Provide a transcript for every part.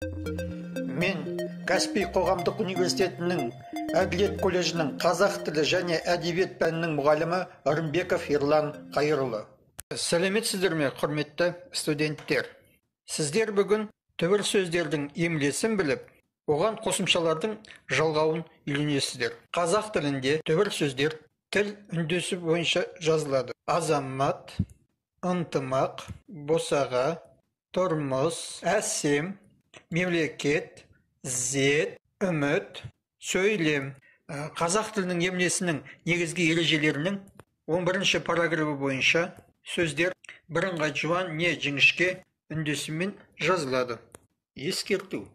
Мен Каспий қоғамдық университетінің Әділет колледжінің қазақ тілі және әдебиет пәнінің мұғалімі Ырымбеков Ерлан Қайырұлы. Сәлеметсіздер ме, құрметті студенттер? Сіздер бүгін түбір сөздердің емлесін біліп, оған қосымшалардың жалғауын үйренесіздер. Қазақ тілінде түбір сөздер тіл үндесі бойынша жазылады. Азамат, ынтымақ, босаға, тұрмыс, әсем, мемлекет, зет, үміт, сөйлем. Қазақ тілінің емлесінің негізгі ережелерінің 11-ші параграфы бойынша сөздер бірыңғай жуан не жіңішке үндесіммен жазылады. Ескерту.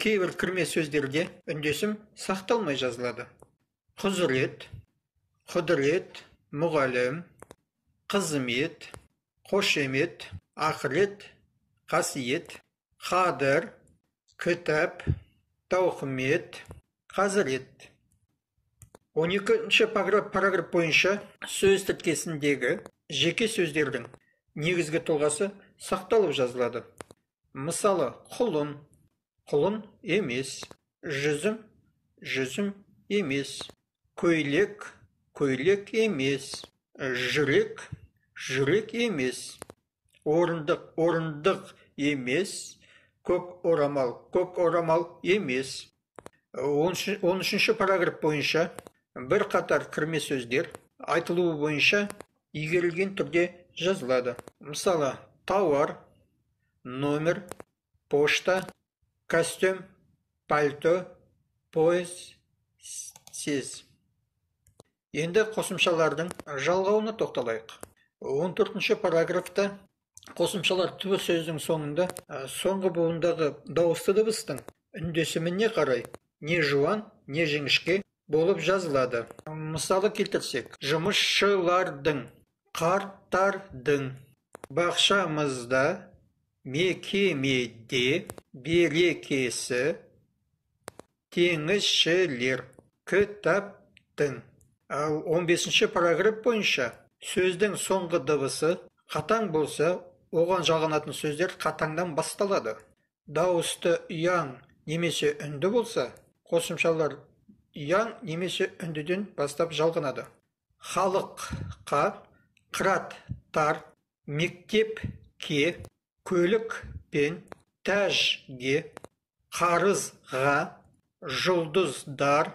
Кейбір кірме сөздерде үндесім сақталмай жазылады. Құзырет, құдірет, мұғалім, қызмет, қошемет, ақырет, қасиет, қадір, кітап, тауқымет, қазірет. 12-ші параграф бойынша сөз тіркесіндегі жеке сөздердің негізгі тұлғасы сақталып жазылады. Мысалы, құлын, құлын емес, жүзім, жүзім емес, көйлек, көйлек емес, жүрек, жүрек емес, орындық, орындық емес, көк орамал, көк орамал емес. 13-ші параграф бойынша бір қатар кірме сөздер айтылуы бойынша игерілген түрде жазылады. Мысалы, тауар, номер, пошта, костюм, пальто, пояс, сез. Енді қосымшалардың жалғауына тоқталайық. 14-ші параграфта қосымшалар түбір сөздің соңында соңғы буындағы дауысты дыбыстың үндесіміне қарай не жуан, не жіңішке болып жазылады. Мысалы келтірсек, жұмысшылардың, қарттардың, бақшамызда, мекемеде, берекесі, теңізшілер, кітаптың. Ал 15-ші параграф бойынша сөздің соңғы дыбысы қатаң болса, оған жалғанатын сөздер қатаңдан басталады. Дауысты ұяң немесе үнді болса, қосымшалар ұяң немесе үндіден бастап жалғанады. Халыққа, қыраттар, мектепке, көлікпен, тәжге, қарызға, жұлдыздар,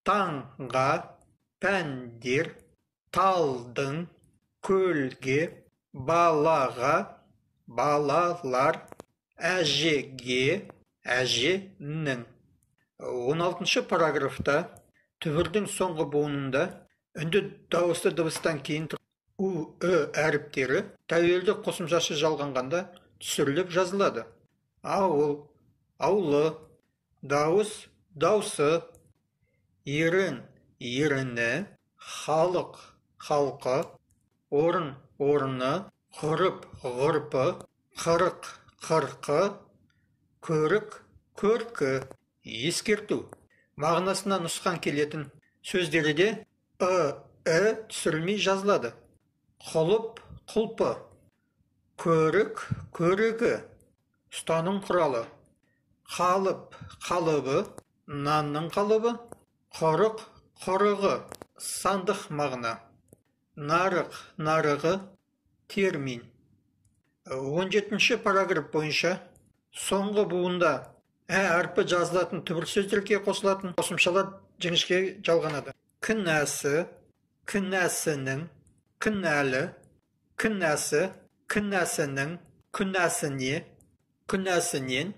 таңға, пәндер, талдың, көлге, балаға, балалар, әжеге, әженің. 16-ші параграфта түбірдің соңғы буынында үнді дауысты дыбыстан кейін у, әріптері тәуелді қосымшасы жалғанғанда түсіріліп жазылады. Ауыл, аулы, дауыс, даусы, ерін, еріні, халық, халқы, орын, орны, ғұрып, ғұрпы, қырық, қырқы, көрік, көркі. Ескерту. Мағынасына нұсқан келетін сөздерде түсірілмей жазылады. Құлып, құлпы, көрік, көрігі, ұстаның құралы, қалып, қалыбы, нанның қалыбы, құрық, құрығы, сандық мағына, нарық, нарығы, термин. 17-ші параграф бойынша соңғы буында әрпі жазылатын түбір сөздерге қосылатын қосымшалар жіңішке жалғанады. Кінәсі, кінәсінің, кінәлі, кінәсі, кінәсінің, күнәсіне, күнәсінен,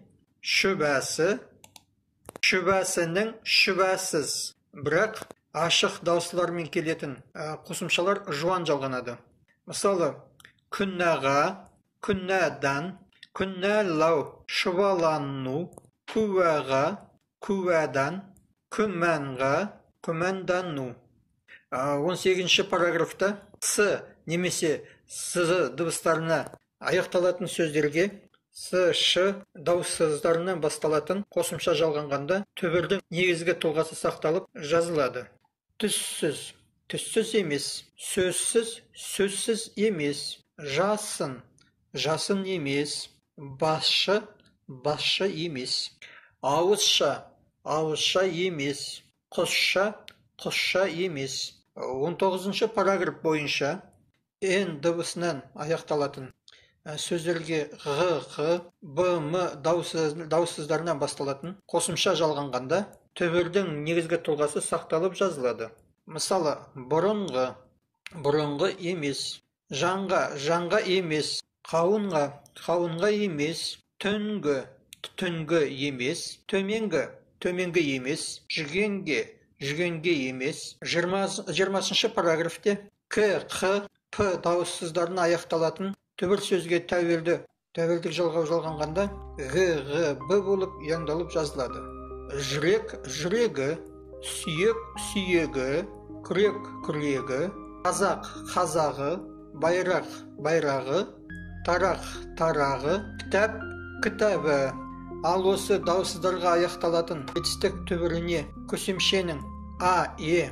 шүбәсі, шүбәсінің, шүбәсіз. Бірақ ашық дауыстылармен келетін қосымшалар жуан жалғанады. Мысалы, күнәға, күнәдан, күнәлау, шұбалану, күәға, күәдан, күмәнға, күмәндану. 18-ші параграфта с немесе с дыбыстарына аяқталатын сөздерге с, ш дауыссыздарынан басталатын қосымша жалғанғанда түбірдің негізгі тұлғасы сақталып жазылады. Түссіз, түссіз емес, сөзсіз, сөзсіз емес, жасын, жасын емес, басшы, басша емес. Ауызша, ауызша емес. Құсша, құсша емес. 19-шы параграф бойынша Н дыбысынан аяқталатын сөздерге Ғ, Қ, Б, М дауыссыздарынан басталатын қосымша жалғанғанда төбірдің негізгі тұлғасы сақталып жазылады. Мысалы, бұрынғы, бұрынғы емес. Жанға, жанға емес. Қауынға, қауынға емес. Түнгі, түнгі емес. Төменгі, төменгі емес. Жүгенге, жүгенге емес. 20-шы параграфте К, Қ, П дауыссыздарына аяқталатын түбір сөзге тәуелдік жалғау жалғанғанда Г, Ғ, Б болып яңдалып жазылады. Жүрек, жүрегі. Сүйек, сүйегі. Күрек, күрегі. Қазақ, қазағы. Байрақ, байрағы. Тарақ, тарағы. Кітап, кітабы. Ал осы дауыссыздарға аяқталатын жетістік түбіріне көсемшенің А, Е,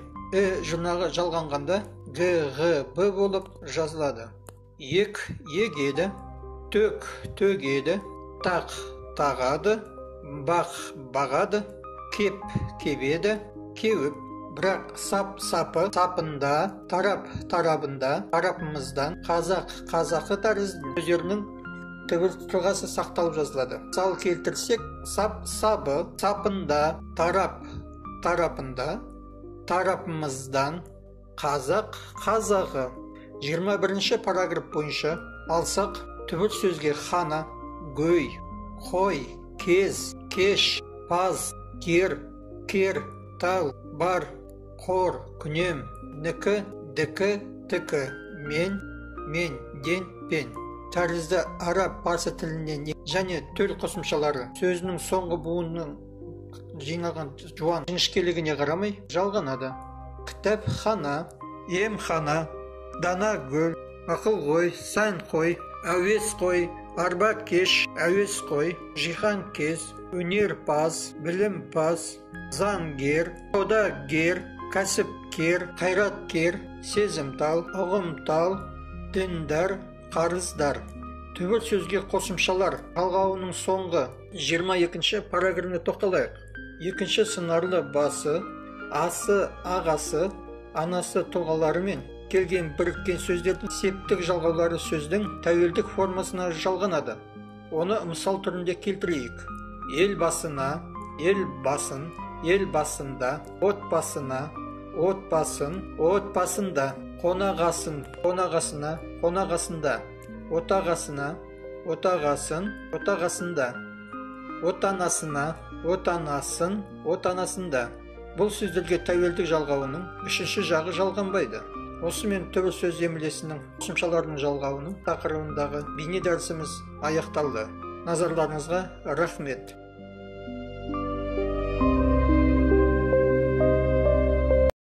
жұрнағы жалғанғанда Г, Ғ, Б болып жазылады. Ек, егеді. Төк, төгеді. Тақ, тағады. Бақ, бағады. Кеп, кебеді. Кеуіп. Бірақ, сап, сапы. Сапында. Тарап, тарабында. Тарапымыздан. Қазақ, қазақы тәрізді сөздерінің түбір тұлғасы сақталып жазылады. Мысал келтірсек, сап, сабы. Сапында. Тарап, тарапында. Тарапымыздан. Қазақ, қазағы. 21-ші параграф бойынша алсақ, түбір сөзге хана, гөй, қой, кез, кеш, паз, кер, кер, тал, бар, қор, күнем, нікі, дікі, тікі, мен, ден, пен. Тәрізді араб парсы тілінен және төл қосымшалары сөзінің соңғы буынның жиналған жуан жіңішкелігіне қарамай жалғанады. Кітап хана, емхана, дана гүл, ақыл ғой, сән қой, әуес қой, арба кеш, әуес қой, жихан кез, өнерпаз, білімпаз, заңгер, саудагер, кәсіпкер, қайраткер, сезімтал, ұғымтал, діндар, қарыздар. Түбір сөзге қосымшалар жалғауының соңғы 22-ші параграфына тоқталайық. Екінші сыңарлы басы, асы, ағасы, анасы тұлғаларымен келген біріккен сөздердің септік жалғаулары сөздің тәуелдік формасына жалғанады. Оны мысал түрінде келтірейік. Ел басына, ел басын, ел басында, от басына, от басын, от басында, қонағасын, қонағасына, қонағасында, отағасына, отағасын, отағасында, отанасына, отанасын, отанасында. Бұл сөздерге тәуелдік жалғауының үшінші жағы жалғанбайды. Осымен түбір сөз емлесінің қосымшаларының жалғауының тақырыбындағы бейне дәрісіміз аяқталды. Назарларыңызға рахмет.